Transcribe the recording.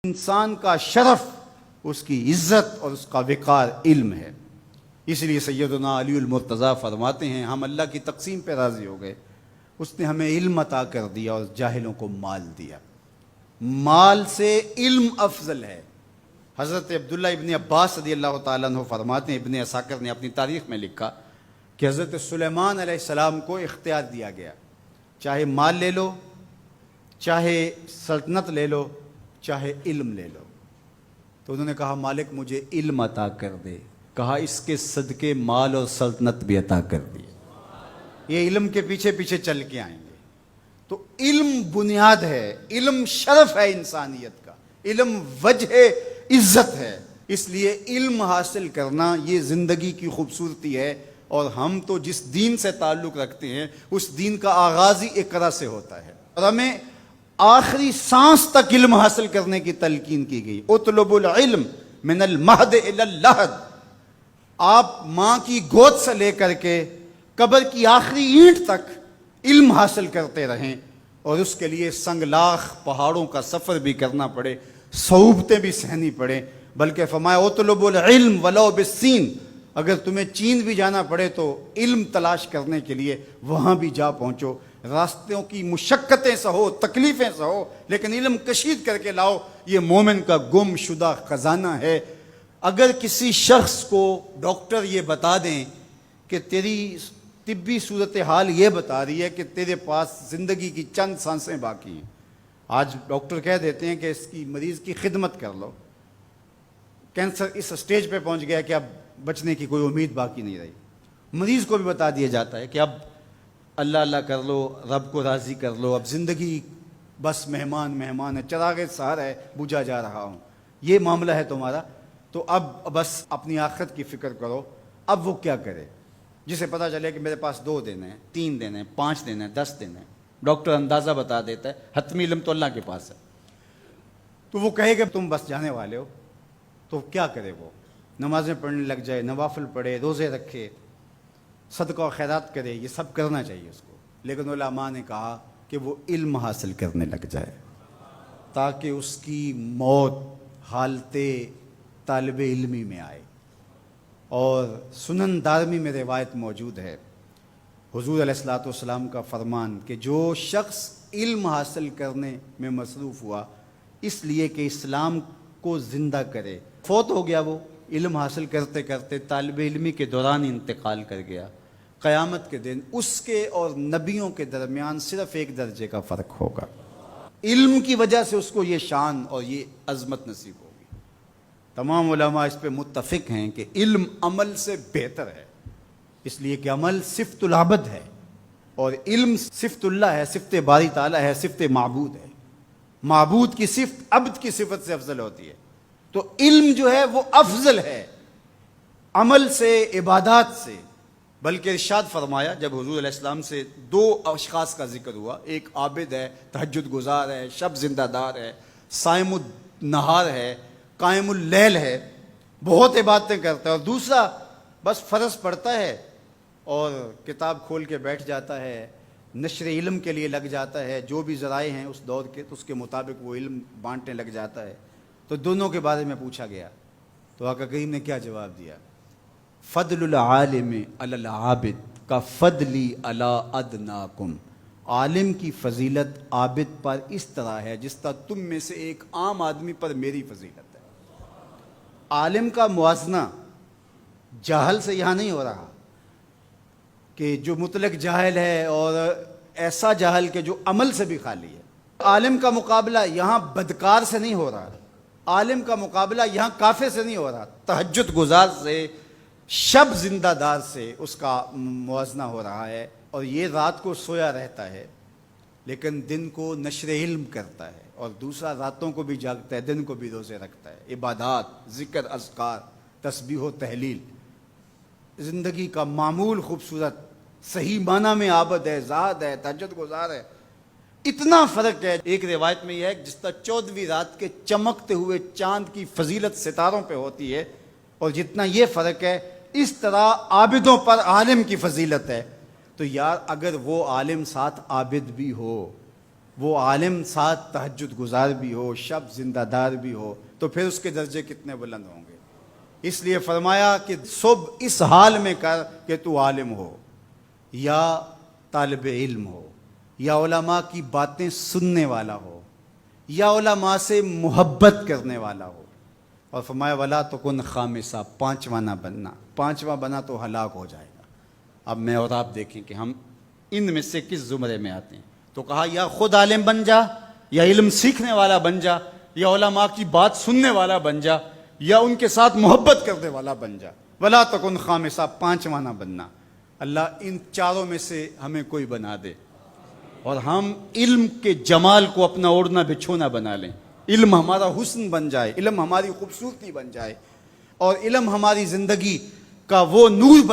انسان کا شرف، اس کی عزت اور اس کا وقار علم ہے۔ اس لیے سیدنا علی المرتضیٰ فرماتے ہیں ہم اللہ کی تقسیم پہ راضی ہو گئے، اس نے ہمیں علم عطا کر دیا اور جاہلوں کو مال دیا۔ مال سے علم افضل ہے۔ حضرت عبداللہ ابن عباس رضی اللہ تعالیٰ عنہ فرماتے ہیں، ابن عساکر نے اپنی تاریخ میں لکھا کہ حضرت سلیمان علیہ السلام کو اختیار دیا گیا، چاہے مال لے لو، چاہے سلطنت لے لو، چاہے علم لے لو۔ تو انہوں نے کہا مالک مجھے علم عطا کر دے، کہا اس کے صدقے مال اور سلطنت بھی عطا کر دی۔ یہ علم کے پیچھے پیچھے چل کے آئیں گے۔ تو علم بنیاد ہے، علم شرف ہے انسانیت کا، علم وجہ عزت ہے۔ اس لیے علم حاصل کرنا یہ زندگی کی خوبصورتی ہے، اور ہم تو جس دین سے تعلق رکھتے ہیں اس دین کا آغاز ہی اقرا سے ہوتا ہے، اور ہمیں آخری سانس تک علم حاصل کرنے کی تلقین کی گئی۔ اطلب العلم من المہد الی اللحد، آپ ماں کی گود سے لے کر کے قبر کی آخری اینٹ تک علم حاصل کرتے رہیں، اور اس کے لیے سنگلاخ پہاڑوں کا سفر بھی کرنا پڑے، صعوبتیں بھی سہنی پڑے، بلکہ فرمایا اطلب العلم ولو بالسین، اگر تمہیں چین بھی جانا پڑے تو علم تلاش کرنے کے لیے وہاں بھی جا پہنچو، راستوں کی مشقتیں سہو، تکلیفیں سہو، لیکن علم کشید کر کے لاؤ۔ یہ مومن کا گم شدہ خزانہ ہے۔ اگر کسی شخص کو ڈاکٹر یہ بتا دیں کہ تیری طبی صورتحال یہ بتا رہی ہے کہ تیرے پاس زندگی کی چند سانسیں باقی ہیں، آج ڈاکٹر کہہ دیتے ہیں کہ اس کی مریض کی خدمت کر لو، کینسر اس سٹیج پہ پہنچ گیا کہ اب بچنے کی کوئی امید باقی نہیں رہی، مریض کو بھی بتا دیا جاتا ہے کہ اب اللہ اللہ کر لو، رب کو راضی کر لو، اب زندگی بس مہمان ہے، چراغ سحر ہے، بجھا جا رہا ہوں، یہ معاملہ ہے تمہارا، تو اب بس اپنی آخرت کی فکر کرو۔ اب وہ کیا کرے جسے پتہ چلے کہ میرے پاس 2 دن ہیں، 3 دن ہیں، 5 دن ہیں، 10 دن ہیں، ڈاکٹر اندازہ بتا دیتا ہے، حتمی علم تو اللہ کے پاس ہے، تو وہ کہے کہ تم بس جانے والے ہو، تو کیا کرے؟ وہ نمازیں پڑھنے لگ جائے، نوافل پڑھے، روزے رکھے، صدقہ و خیرات کرے، یہ سب کرنا چاہیے اس کو، لیکن علماء نے کہا کہ وہ علم حاصل کرنے لگ جائے تاکہ اس کی موت حالت طالب علمی میں آئے۔ اور سنن دارمی میں روایت موجود ہے، حضور علیہ الصلوۃ والسلام کا فرمان کہ جو شخص علم حاصل کرنے میں مصروف ہوا اس لیے کہ اسلام کو زندہ کرے، فوت ہو گیا، وہ علم حاصل کرتے کرتے طالب علمی کے دوران انتقال کر گیا، قیامت کے دن اس کے اور نبیوں کے درمیان صرف 1 درجے کا فرق ہوگا۔ علم کی وجہ سے اس کو یہ شان اور یہ عظمت نصیب ہوگی۔ تمام علماء اس پہ متفق ہیں کہ علم عمل سے بہتر ہے، اس لیے کہ عمل صفت العبد ہے اور علم صفت اللہ ہے، صفت باری تعالیٰ ہے، صفت معبود ہے۔ معبود کی صفت عبد کی صفت سے افضل ہوتی ہے، تو علم جو ہے وہ افضل ہے عمل سے، عبادات سے۔ بلکہ ارشاد فرمایا جب حضور علیہ السلام سے 2 اشخاص کا ذکر ہوا، ایک عابد ہے، تہجد گزار ہے، شب زندہ دار ہے، صائم النہار ہے، قائم اللیل ہے، بہت عبادتیں کرتا ہے، اور دوسرا بس فرض پڑھتا ہے اور کتاب کھول کے بیٹھ جاتا ہے، نشر علم کے لیے لگ جاتا ہے، جو بھی ذرائع ہیں اس دور کے اس کے مطابق وہ علم بانٹنے لگ جاتا ہے۔ تو دونوں کے بارے میں پوچھا گیا تو آقا کریم نے کیا جواب دیا؟ فضل العالم علی العابد کا فضلی علی ادناکم، عالم کی فضیلت عابد پر اس طرح ہے جس طرح تم میں سے ایک عام آدمی پر میری فضیلت ہے۔ عالم کا موازنہ جاہل سے یہاں نہیں ہو رہا کہ جو مطلق جاہل ہے اور ایسا جاہل کہ جو عمل سے بھی خالی ہے۔ عالم کا مقابلہ یہاں بدکار سے نہیں ہو رہا، عالم کا مقابلہ یہاں کافر سے نہیں ہو رہا، تہجد گزار سے، شب زندہ دار سے اس کا موازنہ ہو رہا ہے، اور یہ رات کو سویا رہتا ہے لیکن دن کو نشر علم کرتا ہے، اور دوسرا راتوں کو بھی جاگتا ہے، دن کو بھی روزے رکھتا ہے، عبادات، ذکر، اذکار، تسبیح و تحلیل، زندگی کا معمول خوبصورت، صحیح معنی میں عابد ہے، زاہد ہے، تہجد گزار ہے۔ اتنا فرق ہے، ایک روایت میں یہ ہے جس طرح 14ویں رات کے چمکتے ہوئے چاند کی فضیلت ستاروں پہ ہوتی ہے، اور جتنا یہ فرق ہے اس طرح عابدوں پر عالم کی فضیلت ہے۔ تو یار اگر وہ عالم ساتھ عابد بھی ہو وہ عالم ساتھ تہجد گزار بھی ہو، شب زندہ دار بھی ہو، تو پھر اس کے درجے کتنے بلند ہوں گے۔ اس لیے فرمایا کہ صبح اس حال میں کر کہ تو عالم ہو یا طالب علم ہو یا علماء کی باتیں سننے والا ہو یا علماء سے محبت کرنے والا ہو۔ اور فرمایا ولا تکن خامسہ، پانچواں نہ بننا، پانچواں بنا تو ہلاک ہو جائے گا۔ اب میں اور آپ دیکھیں کہ ہم ان میں سے کس زمرے میں آتے ہیں۔ تو کہا یا خود عالم بن جا، یا علم سیکھنے والا بن جا، یا علماء کی بات سننے والا بن جا، یا ان کے ساتھ محبت کرنے والا بن جا۔ ولا تکن خامسہ، پانچواں نہ بننا۔ اللہ ان چاروں میں سے ہمیں کوئی بنا دے، اور ہم علم کے جمال کو اپنا اوڑھنا بچھونا بنا لیں۔ علم ہمارا حسن بن جائے، علم ہماری خوبصورتی بن جائے، اور علم ہماری زندگی کا وہ نور بن